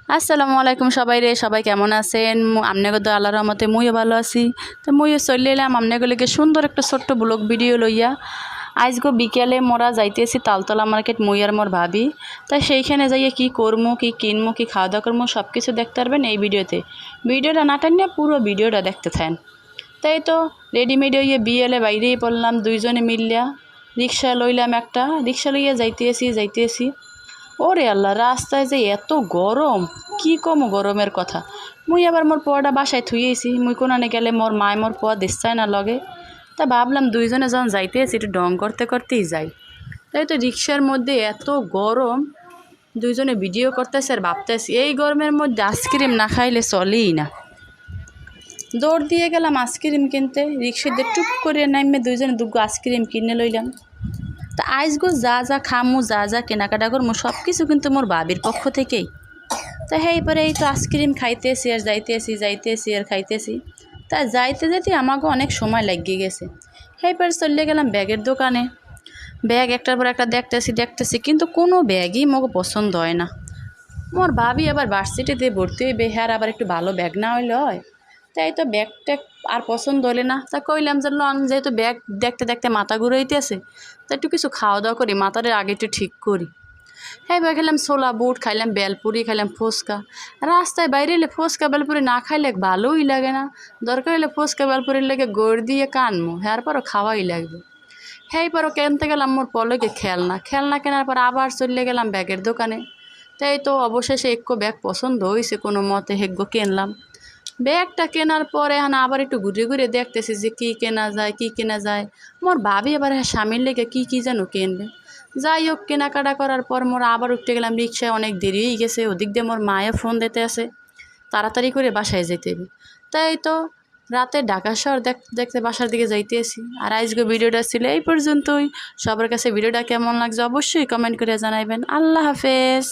আসসালামু আলাইকুম সবাই রে, সবাই কেমন আছেন? আপনাকে তো আল্লাহর রহমতে মুইও ভালো আছি। তো মুইও চলে এলাম আপনাকে সুন্দর একটা ছোট্ট ব্লগ ভিডিও লইয়া। আজকে বিকেলে মোরা যাইতেছি তালতলা মার্কেট, মুই আর মোর ভাবি। তাই সেইখানে যাইয়ে কি করবো, কি কিনবো, কি খাওয়া দাওয়া করবো সব কিছু দেখতে পারবেন এই ভিডিওতে। ভিডিওটা না টানিয়ে পুরো ভিডিওটা দেখতে থাকেন। তাই তো রেডিমেড হইয়ে বিয়েলে বাইরেই পড়লাম দুইজনে মিলিয়া। রিক্সা লইলাম একটা, রিক্সা লইয়া যাইতেছি। ওরে আল্লাহ, রাস্তায় যে এত গরম, কি কম গরমের কথা। মুই আবার মোর পোয়াটা বাসায় থুয়েছি, মুই কোনানে গেলে মোর মায় মোর পোয়া দিচ্ছায় না লগে। তা ভাবলাম দুইজনে যখন যাইতেছি একটু ডং করতেই যাই। তাই তো রিক্সার মধ্যে এত গরম, দুইজনে ভিডিও করতেছে আর ভাবতেছি এই গরমের মধ্যে আইসক্রিম না খাইলে চলেই না। দৌড় দিয়ে গেলাম আইসক্রিম কিনতে, রিক্সা দিয়ে টুপ করে নামে দুইজনে দুগো আইসক্রিম কিনে লইলাম। তা আইসগো যা খামু, যা কেনাকাটা করমু সব কিছু কিন্তু মোর বাবির পক্ষ থেকেই। তা পরে এই তো আইসক্রিম খাইতেছি আর যাইতেছি আর খাইতেছি। তা যাইতে আমাকে অনেক সময় লাগিয়ে গেছে। পরে চলে গেলাম ব্যাগের দোকানে। ব্যাগ একটার পর একটা দেখতেছি কিন্তু কোনো ব্যাগই মোকে পছন্দ হয় না। মোর ভাবি আবার ভার্সিটিতে ভর্তি হইবে, হ্যাঁ আবার একটু ভালো ব্যাগ না হইলে হয়। তাই তো ব্যাগ ট্যাগ আর পছন্দ হলে না, তা কইলাম যে লং, যেহেতু ব্যাগ দেখতে মাথা ঘুরাইতেছে, তা একটু কিছু খাওয়া দাওয়া করি, মাথাটা আগে একটু ঠিক করি। এবার খেলাম ছোলা বুট, খাইলাম বেলপুরি, খাইলাম ফুচকা। রাস্তায় বাইরে এলে ফুচকা বেলপুরি না খাইলে ভালোই লাগে না। দরকার হলে ফুচকা বেলপুরির লেগে গড় দিয়ে কানমু, হ্যাঁ পরও খাওয়াই লাগবে। পরও কিনতে গেলাম মোর পলকে খেলনা কেনার পর আবার চলে গেলাম ব্যাগের দোকানে। তাই তো অবশেষে একটু ব্যাগ পছন্দ হয়েছে, কোনো মতে হেগ্গো কিনলাম। ব্যাগটা কেনার পরে আবার একটু ঘুরে দেখতেছি যে কী কেনা যায়। মোর ভাবি আবার স্বামীর লেগে কি যেন কিনবে। যাই হোক, কেনাকাটা করার পর মোর আবার উঠতে গেলাম রিক্সায়, অনেক দেরি হয়ে গেছে। ওদিক দিয়ে মোর মায়ে ফোন দিতে আসে, তাড়াতাড়ি করে বাসায় যেতে হবে। তাই তো রাতে ঢাকা শহর দেখতে বাসার দিকে যাইতেছি। আর আজকে ভিডিওটা ছিল এই পর্যন্তই। সবার কাছে ভিডিওটা কেমন লাগছে অবশ্যই কমেন্ট করে জানাইবেন। আল্লাহ হাফেজ।